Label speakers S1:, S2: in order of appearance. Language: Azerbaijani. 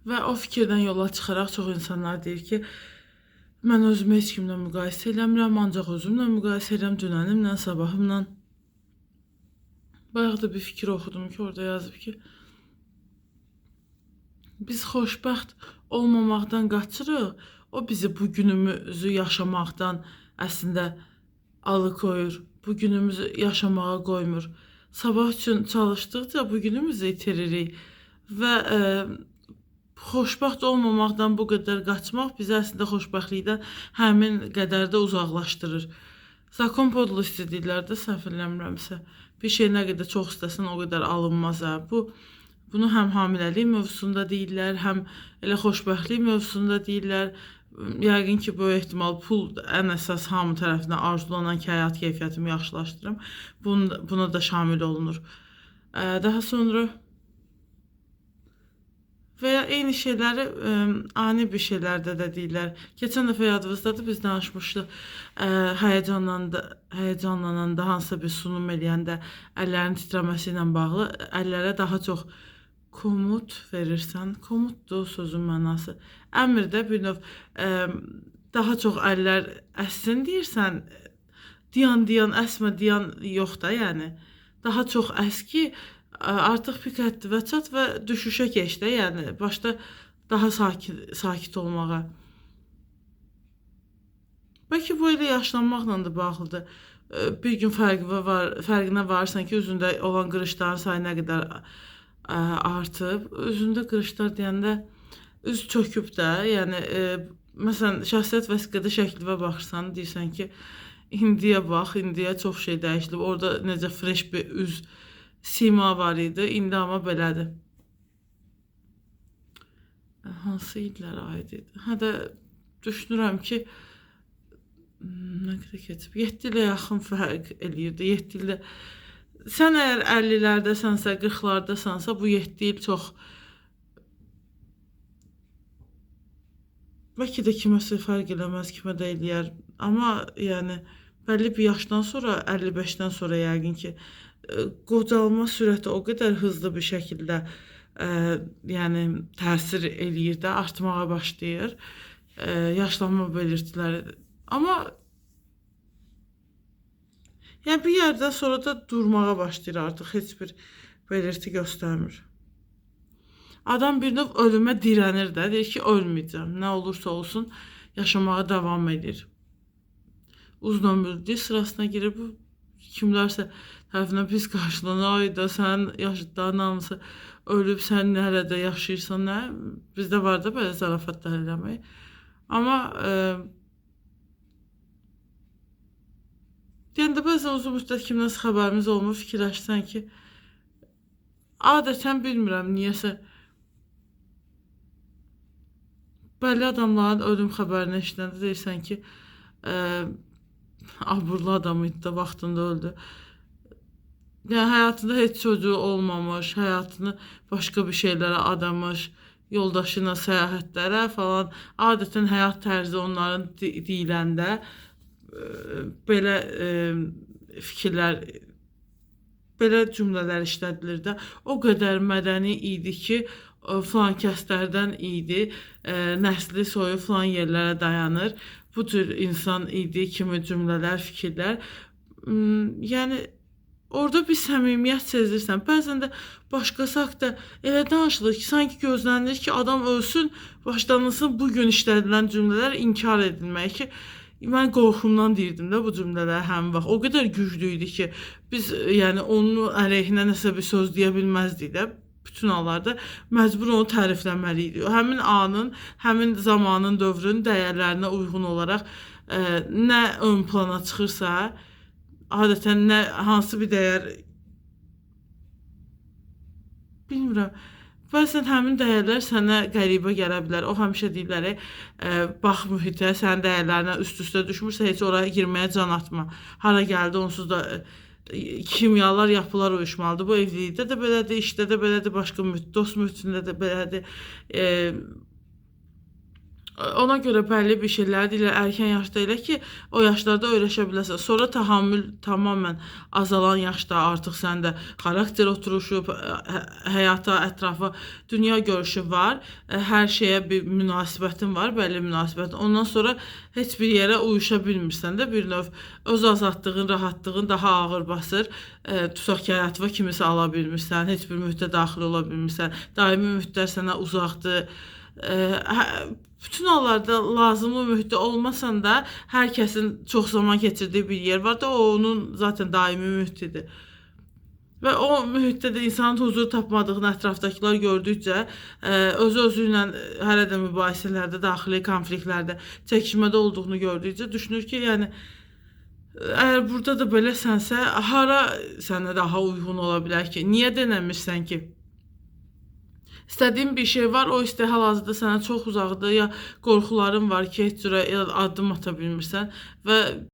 S1: Və o fikirdən yola çıxaraq çox insanlar deyir ki, mən özümü heç kimlə müqayisə eləmirəm, ancaq özümlə müqayisə edirəm, dünənimlə, sabahımla. Bayaq da bir fikir oxudum ki, orada yazıb ki, biz xoşbəxt olmamaqdan qaçırıq, o bizi bu günümüzü yaşamaqdan əslində alıkoyur, bu günümüzü yaşamağa qoymur. Sabah üçün çalışdıqca bu günümüzü itiririk və xoşbəxt olmamaqdan bu qədər qaçmaq bizi əslində xoşbəxtlikdən həmin qədər də uzaqlaşdırır. Zakon podlosti deyirlər də, səhv eləmirəmsə. Bir şey nə qədər çox istəsən, o qədər alınmaz. Bunu həm hamiləlik mövzusunda deyirlər, həm elə xoşbəxtlik mövzusunda deyirlər. Yəqin ki, böyük ehtimal pul ən əsas hamı tərəfindən arzulanan ki, həyat keyfiyyətimi yaxşılaşdırım. Buna da şamil olunur. Daha sonra və ya eyni şeyləri ani bir şeylərdə də deyirlər. Keçən dəfə yadınızdadır, biz danışmışdıq. Həyəcanlananda, hansısa bir sunum eləyəndə əllərin titrəməsi ilə bağlı əllərə daha çox komut verirsən. Komutdur sözün mənası. Əmr də bir növ daha çox əllər əssin deyirsən. Diyan, əsmə, diyan yox da, yəni. Daha çox əs ki, artıq pik həddi və çat və düşüşə keç də, yəni başda daha sakit olmağa. Bəlkə bu elə yaşlanmaqla da bağlıdır. Bir gün fərqinə varsan ki, üzündə olan qırışların sayı nə qədər artıb. Üzündə qırışlar deyəndə üz çöküb də, yəni məsələn, şəxsiyyət vəsiqədə şəklinə baxırsan, deyirsən ki, indiyə bax, indiyə çox şey dəyişilib. Orada necə fresh bir üz sima var idi, indi amma belədir. Hansı illərə aid idi? Hə də düşünürəm ki, nə qədər keçib? 7 ilə yaxın fərq eləyirdi. 7 ildə. Sən əgər 50-lərdəsənsə, 40-lardəsənsə, bu 7 il çox bəlkə də kiməsə fərq eləməz, kimə də eləyər. Amma yəni bəlli bir yaşdan sonra, 55-dən sonra yəqin ki, qocalma sürəti o qədər hızlı bir şəkildə yəni təsir eləyir də, artmağa başlayır. Yaşlanma belirtiləri. Amma yəni bir yerdən sonra da durmağa başlayır artıq, heç bir belirti göstərmir. Adam bir növ ölümə dirənir də, deyir ki, ölməyəcəm, nə olursa olsun yaşamağa davam edir. Uzun ömürlülük sırasına girib, kimlərsə tərəfindən pis qarşılanır, ay da sən yaşıdların hamısı ölüb, sən hələ də yaşayırsan, nə? Bizdə var da belə zarafatlar eləmək. Amma deyəndə bəzən uzun müddət kimdənsə xəbərimiz olmur, fikirləşsən ki, adətən bilmirəm, niyəsə bəlli adamların ölüm xəbərini eşidəndə deyirsən ki, aburlu adam idi də, vaxtında öldü. Yəni, həyatında heç çocuğu olmamış, həyatını başqa bir şeylərə adamış, yoldaşı ilə səyahətlərə falan, adətən həyat tərzi onların deyiləndə belə fikirlər, belə cümlələr işlədilir də. O qədər mədəni idi ki, filan kəslərdən idi, nəsli soyu filan yerlərə dayanır. Bu tür insan idi kimi cümlələr, fikirlər. Yəni, orada bir səmimiyyət sezirsən. Bəzən də başqası haqda elə danışılır ki, sanki gözlənilir ki, adam ölsün, başlanılsın bu gün işlədilən cümlələr inkar edilmək ki, mən qorxumdan deyirdim də bu cümlələr həmin vaxt. O qədər güclü idi ki, biz yəni onun əleyhinə nəsə bir söz deyə bilməzdik də. Bütün hallarda məcbur onu tərifləməliydik. Həmin anın, həmin zamanın, dövrün dəyərlərinə uyğun olaraq nə ön plana çıxırsa, adətən nə hansı bir dəyər bilmirəm. Bəzən həmin dəyərlər sənə qəribə gələ bilər. O həmişə deyirlər, bax mühitə, sənin dəyərlərinə üst-üstə düşmürsə, heç oraya girməyə can atma. Hara gəldi, onsuz da kimyalar, yapılar uyuşmalıdır. Bu evlilikdə də belədir, işdə də belədir, başqa dost mühitində də belədir. Ona görə bəlli bir şeyləri də elə erkən yaşda elə ki, o yaşlarda öyrəşə biləsən. Sonra təhammül tamamilə azalan yaşda artıq səndə xarakter oturuşub, həyata, ətrafa, dünya görüşü var, hər şeyə bir münasibətin var, bəlli münasibət. Ondan sonra heç bir yerə uyuşa bilmirsən də bir növ. Öz azadlığın, rahatlığın daha ağır basır. Tutaq ki, həyatıva kimisə ala bilmirsən, heç bir mühitə daxil ola bilmirsən, daimi mühitlər sənə uzaqdır. Bütün hallarda lazımlı mühitdə olmasan da, hər kəsin çox zaman keçirdiyi bir yer var da, o onun zaten daimi mühitidir. Və o mühitdə də insanın huzur tapmadığını ətrafdakılar gördükcə, özü ilə hələ də mübahisələrdə, daxili konfliktlərdə, çəkişmədə olduğunu gördükcə düşünür ki, yəni əgər burada da beləsinsə, hara sənə daha uyğun ola bilər ki? Niyə denəmirsən ki? İstədiyin bir şey var, o istək hal-hazırda sənə çox uzaqdır, ya qorxuların var ki, heç cürə addım ata bilmirsən və